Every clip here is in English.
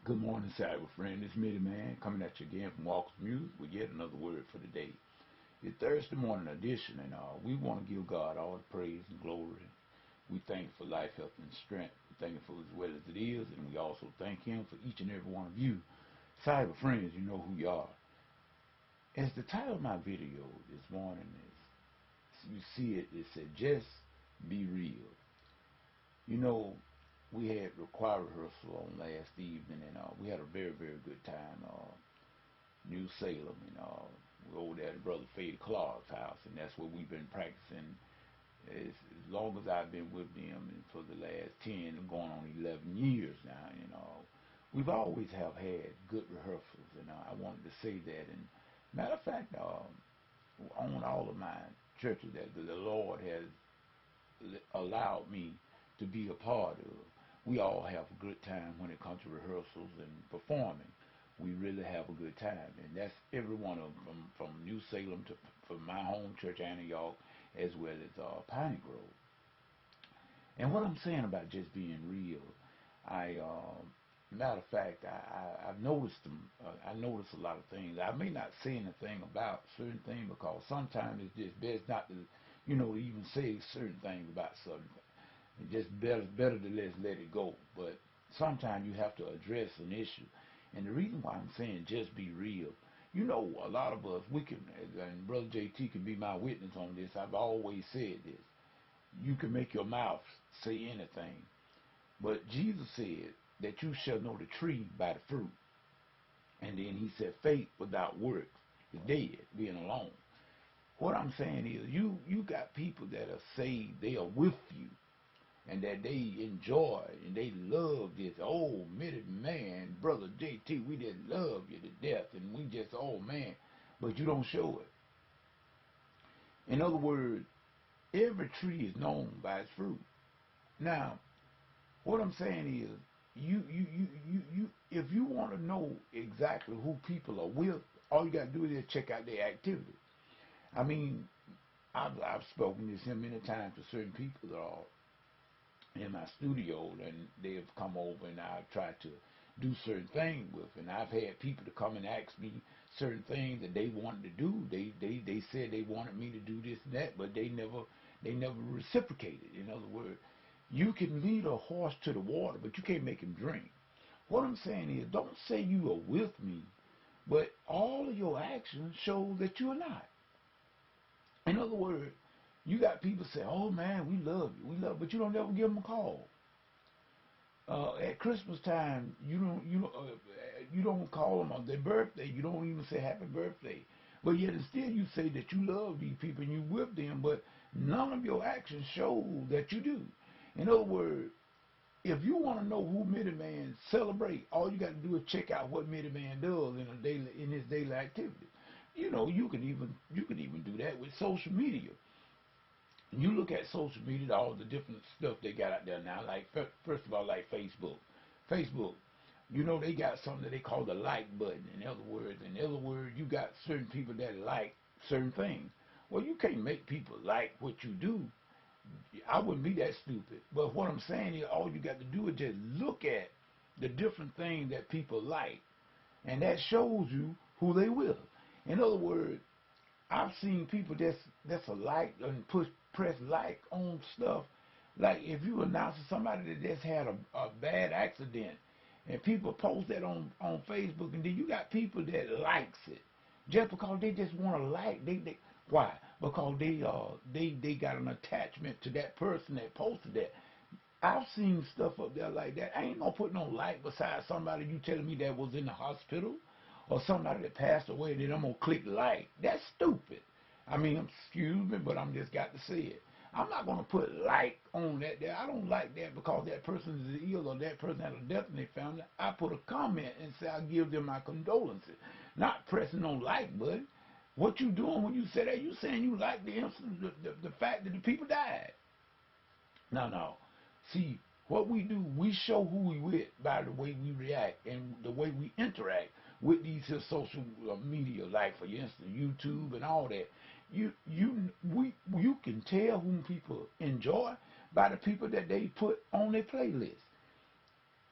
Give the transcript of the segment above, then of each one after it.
Good morning, cyber friend. It's Mitty Man coming at you again from Walker's Music with yet another word for the day. It's Thursday morning edition, and we want to give God all the praise and glory. We thank Him for life, health, and strength. We thank Him for as well as it is, and we also thank Him for each and every one of you. Cyber friends, you know who you are. As the title of my video this morning is, you see it, it said, just be real. You know, we had choir rehearsal on last evening, and we had a very, very good time. New Salem, and we over there at Brother Fade Clark's house, and that's where we've been practicing as long as I've been with them, and for the last 10, going on 11 years now. We've always have had good rehearsals, and I wanted to say that. And matter of fact, on all of my churches that the Lord has allowed me to be a part of, we all have a good time when it comes to rehearsals and performing. We really have a good time, and that's every one of them, from New Salem to from my home church, Antioch, as well as Piney Grove. And what I'm saying about just being real, matter of fact, I've noticed them. I notice a lot of things. I may not say anything about certain things because sometimes it's just best not to, even say certain things about certain things. It's just better to let it go. But sometimes you have to address an issue. And the reason why I'm saying just be real, a lot of us, we can, and Brother JT can be my witness on this. I've always said this. You can make your mouth say anything. But Jesus said that you shall know the tree by the fruit. And then he said faith without works is dead, being alone. What I'm saying is you got people that are saved, they are with you, and that they enjoy and they love this old minute man, Brother JT, we just love you to death, and we just, oh man, but you don't show it. In other words, every tree is known by its fruit. Now, what I'm saying is, if you want to know exactly who people are with, all you got to do is check out their activity. I mean, I've spoken this here many times to certain people that are in my studio, and they've come over and I've tried to do certain things with, and I've had people to come and ask me certain things that they wanted to do. They said they wanted me to do this and that, but they never reciprocated. In other words, you can lead a horse to the water, but you can't make him drink. What I'm saying is, don't say you are with me, but all of your actions show that you are not. In other words, you got people say, "Oh man, we love you, but you don't ever give them a call. At Christmas time, you don't call them on their birthday. You don't even say happy birthday. But yet, still, you say that you love these people and you with them, but none of your actions show that you do. In other words, if you want to know who Midi-Man celebrate, all you got to do is check out what Midi-Man does in his daily activity. You can even do that with social media. You look at social media, all the different stuff they got out there now, like, first of all, like Facebook. Facebook, they got something that they call the like button. In other words, you got certain people that like certain things. Well, you can't make people like what you do. I wouldn't be that stupid. But what I'm saying is, all you got to do is just look at the different things that people like, and that shows you who they with. In other words, I've seen people that's a like and press like on stuff. Like if you announce to somebody that just had a bad accident, and people post that on Facebook, and then you got people that likes it just because they just want to like. Why? Because they got an attachment to that person that posted that. I've seen stuff up there like that. I ain't gonna put no like beside somebody you telling me that was in the hospital, or somebody that passed away, then I'm gonna click like. That's stupid. I mean, excuse me, but I'm just got to say it. I'm not gonna put like on that there. I don't like that because that person is ill or that person had a death in their family. I put a comment and say I give them my condolences. Not pressing on like button. What you doing when you say that? You saying you like the incident, the fact that the people died. No. See, what we do, we show who we with by the way we react and the way we interact with these here social media, like for instance YouTube and all that. You can tell whom people enjoy by the people that they put on their playlist.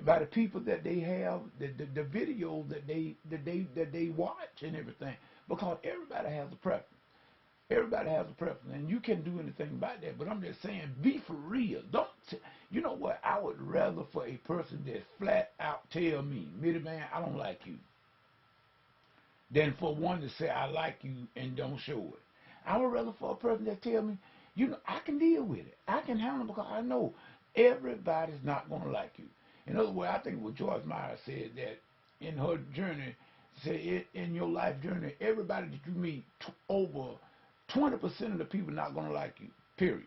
by the people that they have, the videos that they watch and everything, because everybody has a preference. Everybody has a preference, and you can't do anything about that. But I'm just saying, be for real. You know what? I would rather for a person that flat out tell me, Mitty man, I don't like you, than for one to say I like you and don't show it. I would rather for a person that tell me, you know, I can deal with it. I can handle it because I know everybody's not going to like you. In other words, I think what Joyce Meyer said that in her journey, say in your life journey, everybody that you meet, over 20% of the people not going to like you, period.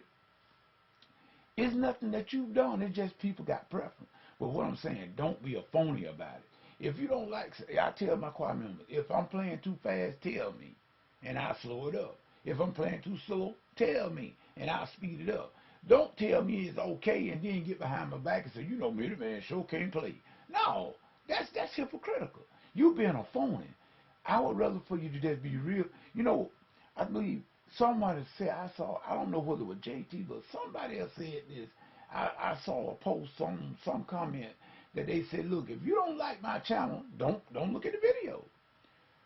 It's nothing that you've done. It's just people got preference. But what I'm saying, don't be a phony about it. If you don't like, I tell my choir members, if I'm playing too fast, tell me, and I'll slow it up. If I'm playing too slow, tell me, and I'll speed it up. Don't tell me it's okay and then get behind my back and say, you know, Mitty man sure can't play. No, that's hypocritical. You being a phony. I would rather for you to just be real. You know, I believe somebody said, I don't know whether it was JT, but somebody else said this. I saw a post, some comment that they said, look, if you don't like my channel, don't look at the video.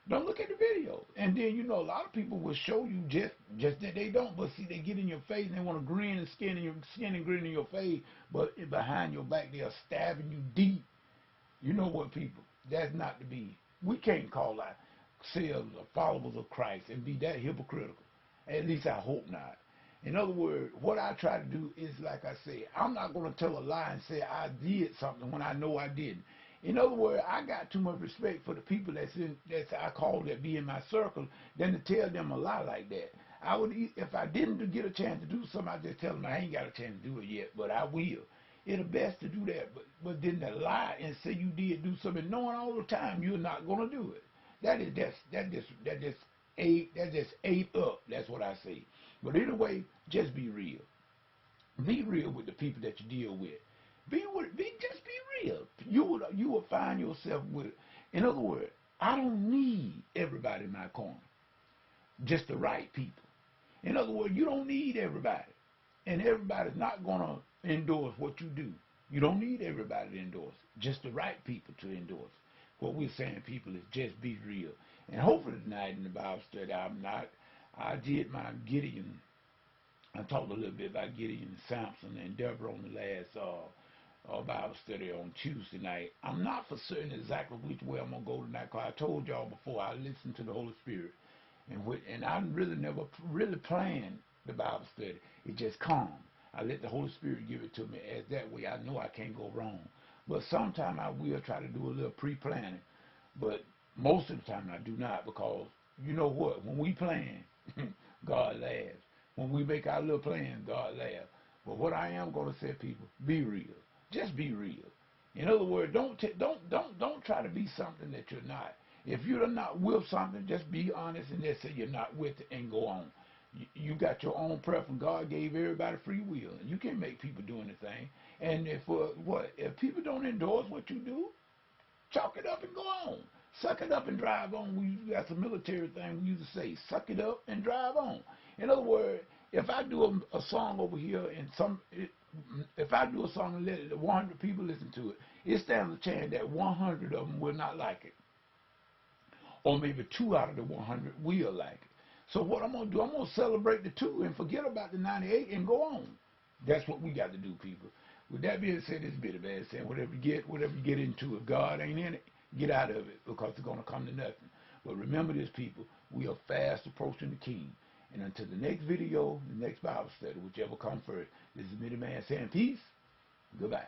Don't look at the video. And then, you know, a lot of people will show you just that they don't. But see, they get in your face and they want to grin and skin and grin in your face. But behind your back, they are stabbing you deep. You know what, people? That's not to be. We can't call ourselves followers of Christ and be that hypocritical. At least I hope not. In other words, what I try to do is, like I say, I'm not going to tell a lie and say I did something when I know I didn't. In other words, I got too much respect for the people that's I call that be in my circle than to tell them a lie like that. I would, if I didn't get a chance to do something, I just tell them I ain't got a chance to do it yet, but I will. It's best to do that, but then to lie and say you did do something, knowing all the time you're not gonna do it. That just ate up. That's what I say. But anyway, just be real. Be real with the people that you deal with. Just be real. You will find yourself with. In other words, I don't need everybody in my corner. Just the right people. In other words, you don't need everybody, and everybody's not gonna endorse what you do. You don't need everybody to endorse. Just the right people to endorse. What we're saying, people, is just be real. And hopefully tonight in the Bible study, I did my Gideon. I talked a little bit about Gideon, Samson, and Deborah on the last Bible study on Tuesday night. I'm not for certain exactly which way I'm going to go tonight, because I told y'all before I listened to the Holy Spirit. And I really never really planned the Bible study. It just comes. I let the Holy Spirit give it to me, as that way I know I can't go wrong. But sometimes I will try to do a little pre-planning. But most of the time I do not, because you know what? When we plan, God laughs. When we make our little plans, God laughs. But what I am going to say, people, be real. Just be real. In other words, don't try to be something that you're not. If you're not with something, just be honest and just say you're not with it and go on. You got your own preference. God gave everybody free will, and you can't make people do anything. And if people don't endorse what you do, chalk it up and go on. Suck it up and drive on. That's a military thing we used to say. Suck it up and drive on. In other words, if I do a song over here and if I do a song and let 100 people listen to it, it stands a chance that 100 of them will not like it. Or maybe 2 out of the 100 will like it. So what I'm going to do, I'm going to celebrate the 2 and forget about the 98 and go on. That's what we got to do, people. With that being said, it's bit of bad saying, whatever you get into, if God ain't in it, get out of it, because it's going to come to nothing. But remember this, people, we are fast approaching the King. And until the next video, the next Bible study, whichever comes first, this is Mitty Man saying peace. Goodbye.